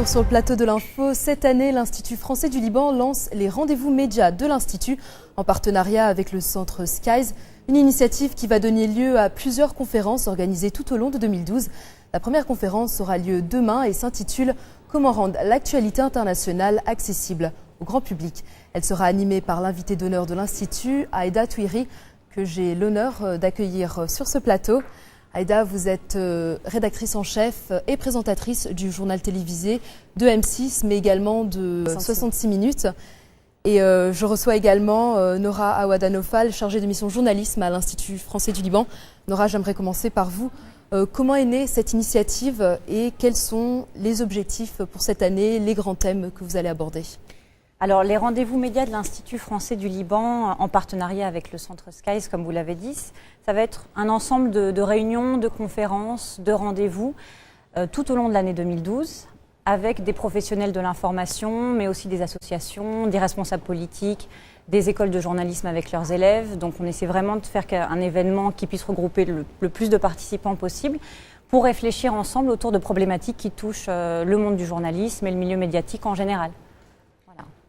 retour sur le plateau de l'info. Cette année, l'Institut français du Liban lance les rendez-vous médias de l'Institut en partenariat avec le centre Skies. Une initiative qui va donner lieu à plusieurs conférences organisées tout au long de 2012. La première conférence aura lieu demain et s'intitule « Comment rendre l'actualité internationale accessible au grand public ». Elle sera animée par l'invité d'honneur de l'Institut, Aïda Touiri, que j'ai l'honneur d'accueillir sur ce plateau. Aïda, vous êtes rédactrice en chef et présentatrice du journal télévisé de M6, mais également de 66 minutes. Et je reçois également Nora Aouada-Nofal, chargée de mission journalisme à l'Institut français du Liban. Nora, j'aimerais commencer par vous. Comment est née cette initiative et quels sont les objectifs pour cette année, les grands thèmes que vous allez aborder ? Alors, les rendez-vous médias de l'Institut français du Liban, en partenariat avec le centre Skies, comme vous l'avez dit, ça va être un ensemble de réunions, de conférences, de rendez-vous tout au long de l'année 2012, avec des professionnels de l'information, mais aussi des associations, des responsables politiques, des écoles de journalisme avec leurs élèves. Donc, on essaie vraiment de faire un événement qui puisse regrouper le plus de participants possible pour réfléchir ensemble autour de problématiques qui touchent le monde du journalisme et le milieu médiatique en général.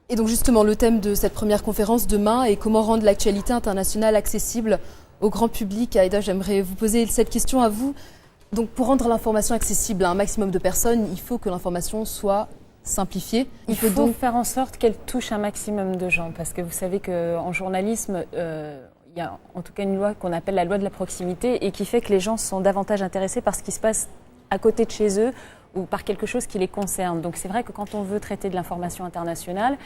Et donc justement, le thème de cette première conférence demain est comment rendre l'actualité internationale accessible au grand public. Aïda, j'aimerais vous poser cette question à vous. Donc pour rendre l'information accessible à un maximum de personnes, il faut que l'information soit simplifiée. Il faut donc faire en sorte qu'elle touche un maximum de gens. Parce que vous savez qu'en journalisme, il y a en tout cas une loi qu'on appelle la loi de la proximité et qui fait que les gens sont davantage intéressés par ce qui se passe à côté de chez eux ou par quelque chose qui les concerne. Donc c'est vrai que quand on veut traiter de l'information internationale,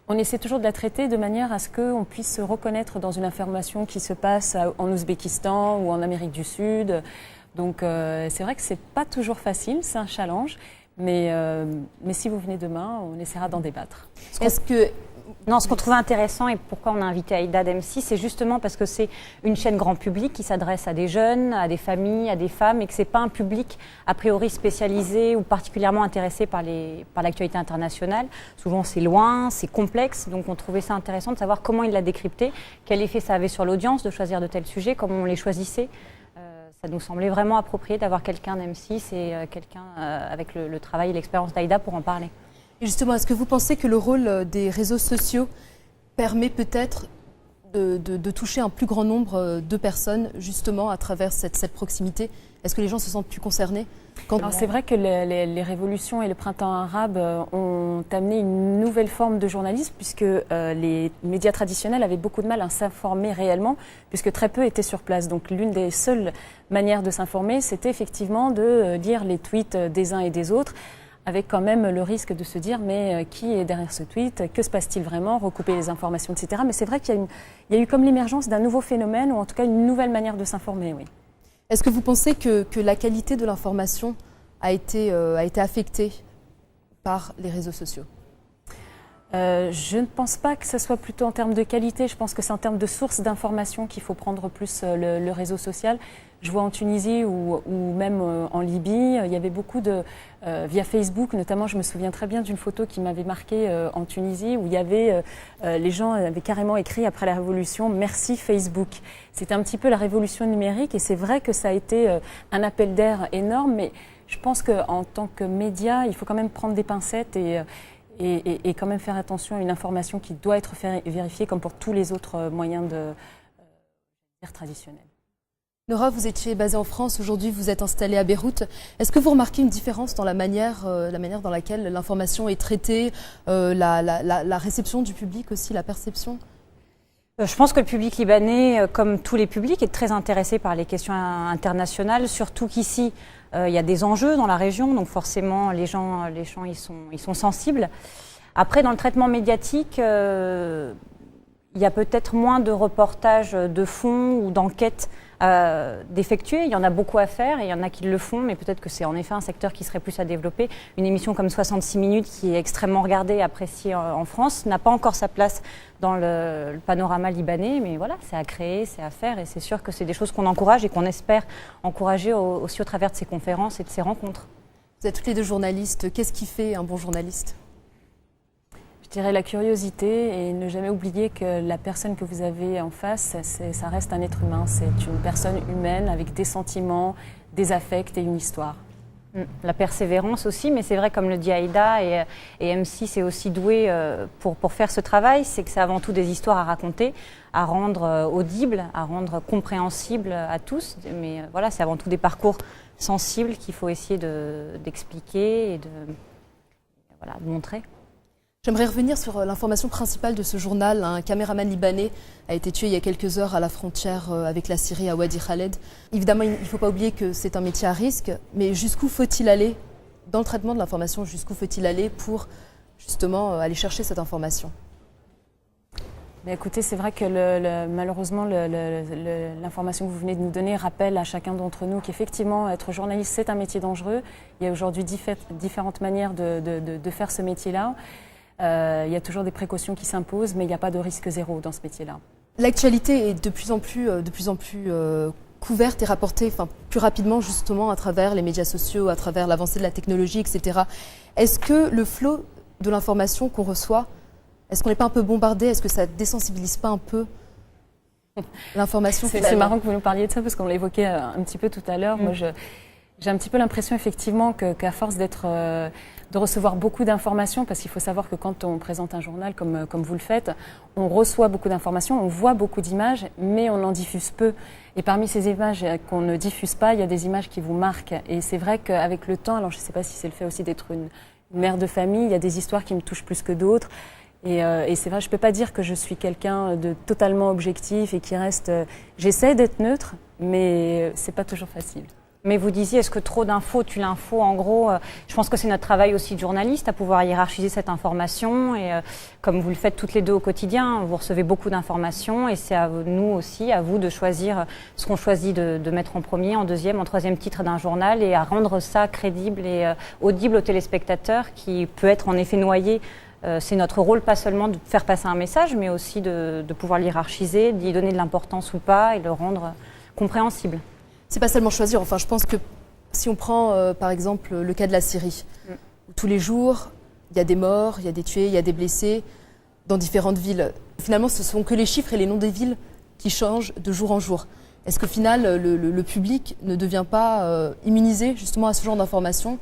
on essaie toujours de la traiter de manière à ce qu'on puisse se reconnaître dans une information qui se passe en Ouzbékistan ou en Amérique du Sud. Donc c'est vrai que c'est pas toujours facile, c'est un challenge, mais si vous venez demain, on essaiera d'en débattre. Ce qu'on trouvait intéressant et pourquoi on a invité Aïda d'M6, c'est justement parce que c'est une chaîne grand public qui s'adresse à des jeunes, à des familles, à des femmes et que ce n'est pas un public a priori spécialisé ou particulièrement intéressé par l'actualité internationale. Souvent c'est loin, c'est complexe, donc on trouvait ça intéressant de savoir comment il l'a décrypté, quel effet ça avait sur l'audience de choisir de tels sujets, comment on les choisissait. Ça nous semblait vraiment approprié d'avoir quelqu'un d'M6 et quelqu'un avec le travail et l'expérience d'Aïda pour en parler. Et justement, est-ce que vous pensez que le rôle des réseaux sociaux permet peut-être de toucher un plus grand nombre de personnes, justement, à travers cette proximité ? Est-ce que les gens se sentent plus concernés ? C'est vrai que les révolutions et le printemps arabe ont amené une nouvelle forme de journalisme, puisque les médias traditionnels avaient beaucoup de mal à s'informer réellement, puisque très peu étaient sur place. Donc l'une des seules manières de s'informer, c'était effectivement de lire les tweets des uns et des autres, avec quand même le risque de se dire mais qui est derrière ce tweet, que se passe-t-il vraiment, recouper les informations, etc. Mais c'est vrai qu'il y a eu comme l'émergence d'un nouveau phénomène, ou en tout cas une nouvelle manière de s'informer, oui. Est-ce que vous pensez que la qualité de l'information a été affectée par les réseaux sociaux ? Je ne pense pas que ce soit plutôt en termes de qualité, je pense que c'est en termes de sources d'information qu'il faut prendre plus le réseau social. Je vois en Tunisie ou même en Libye, il y avait beaucoup via Facebook, notamment je me souviens très bien d'une photo qui m'avait marquée en Tunisie où il y avait, les gens avaient carrément écrit après la révolution « Merci Facebook ». C'était un petit peu la révolution numérique et c'est vrai que ça a été un appel d'air énorme, mais je pense qu'en tant que média, il faut quand même prendre des pincettes et quand même faire attention à une information qui doit être vérifiée comme pour tous les autres moyens traditionnels. Nora, vous étiez basée en France, aujourd'hui vous êtes installée à Beyrouth. Est-ce que vous remarquez une différence dans la manière dans laquelle l'information est traitée, la réception du public aussi, la perception ? Je pense que le public libanais, comme tous les publics, est très intéressé par les questions internationales, surtout qu'ici, il y a des enjeux dans la région, donc forcément les gens ils sont sensibles. Après, dans le traitement médiatique, il y a peut-être moins de reportages de fond ou d'enquêtes d'effectuer. Il y en a beaucoup à faire et il y en a qui le font, mais peut-être que c'est en effet un secteur qui serait plus à développer. Une émission comme 66 minutes, qui est extrêmement regardée et appréciée en France, n'a pas encore sa place dans le panorama libanais, mais voilà, c'est à créer, c'est à faire et c'est sûr que c'est des choses qu'on encourage et qu'on espère encourager aussi au travers de ces conférences et de ces rencontres. Vous êtes toutes les deux journalistes. Qu'est-ce qui fait un bon journaliste ? Je dirais la curiosité et ne jamais oublier que la personne que vous avez en face, ça reste un être humain. C'est une personne humaine avec des sentiments, des affects et une histoire. La persévérance aussi, mais c'est vrai, comme le dit Aïda, et M6 est aussi doué pour faire ce travail, c'est que c'est avant tout des histoires à raconter, à rendre audibles, à rendre compréhensibles à tous. Mais voilà, c'est avant tout des parcours sensibles qu'il faut essayer d'expliquer et de montrer. J'aimerais revenir sur l'information principale de ce journal. Un caméraman libanais a été tué il y a quelques heures à la frontière avec la Syrie, à Wadi Khaled. Évidemment, il ne faut pas oublier que c'est un métier à risque, mais jusqu'où faut-il aller dans le traitement de l'information? Jusqu'où faut-il aller pour justement aller chercher cette information? Mais écoutez, c'est vrai que malheureusement, l'information que vous venez de nous donner rappelle à chacun d'entre nous qu'effectivement, être journaliste, c'est un métier dangereux. Il y a aujourd'hui différentes manières de faire ce métier-là. Il y a toujours des précautions qui s'imposent, mais il n'y a pas de risque zéro dans ce métier-là. L'actualité est de plus en plus couverte et rapportée plus rapidement justement à travers les médias sociaux, à travers l'avancée de la technologie, etc. Est-ce que le flot de l'information qu'on reçoit, est-ce qu'on n'est pas un peu bombardé? Est-ce que ça ne désensibilise pas un peu l'information? C'est marrant que vous nous parliez de ça parce qu'on l'évoquait un petit peu tout à l'heure. Moi, j'ai un petit peu l'impression effectivement qu'à force de recevoir beaucoup d'informations, parce qu'il faut savoir que quand on présente un journal comme vous le faites, on reçoit beaucoup d'informations, on voit beaucoup d'images, mais on en diffuse peu. Et parmi ces images qu'on ne diffuse pas, il y a des images qui vous marquent. Et c'est vrai qu'avec le temps, alors je ne sais pas si c'est le fait aussi d'être une mère de famille, il y a des histoires qui me touchent plus que d'autres. Et c'est vrai, je ne peux pas dire que je suis quelqu'un de totalement objectif et qui reste... J'essaie d'être neutre, mais ce n'est pas toujours facile. Mais vous disiez, est-ce que trop d'infos tue l'info? En gros, je pense que c'est notre travail aussi de journaliste à pouvoir hiérarchiser cette information. Et comme vous le faites toutes les deux au quotidien, vous recevez beaucoup d'informations et c'est à nous aussi, à vous, de choisir ce qu'on choisit de mettre en premier, en deuxième, en troisième titre d'un journal et à rendre ça crédible et audible aux téléspectateurs qui peut être en effet noyé. C'est notre rôle, pas seulement de faire passer un message, mais aussi de pouvoir l'hiérarchiser, d'y donner de l'importance ou pas et le rendre compréhensible. C'est pas seulement choisir. Enfin, je pense que si on prend par exemple le cas de la Syrie, où tous les jours il y a des morts, il y a des tués, il y a des blessés dans différentes villes. Finalement, ce sont que les chiffres et les noms des villes qui changent de jour en jour. Est-ce qu'au final, le public ne devient pas immunisé justement à ce genre d'informations?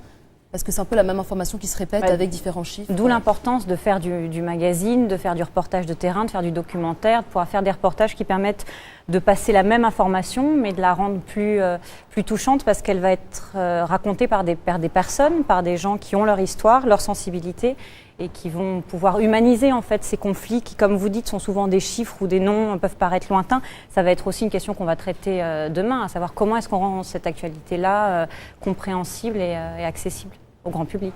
Parce que c'est un peu la même information qui se répète avec différents chiffres. D'où l'importance de faire du magazine, de faire du reportage de terrain, de faire du documentaire, de pouvoir faire des reportages qui permettent de passer la même information, mais de la rendre plus touchante parce qu'elle va être racontée par des personnes, par des gens qui ont leur histoire, leur sensibilité et qui vont pouvoir humaniser en fait ces conflits qui, comme vous dites, sont souvent des chiffres ou des noms, peuvent paraître lointains. Ça va être aussi une question qu'on va traiter demain, à savoir comment est-ce qu'on rend cette actualité-là compréhensible et accessible au grand public.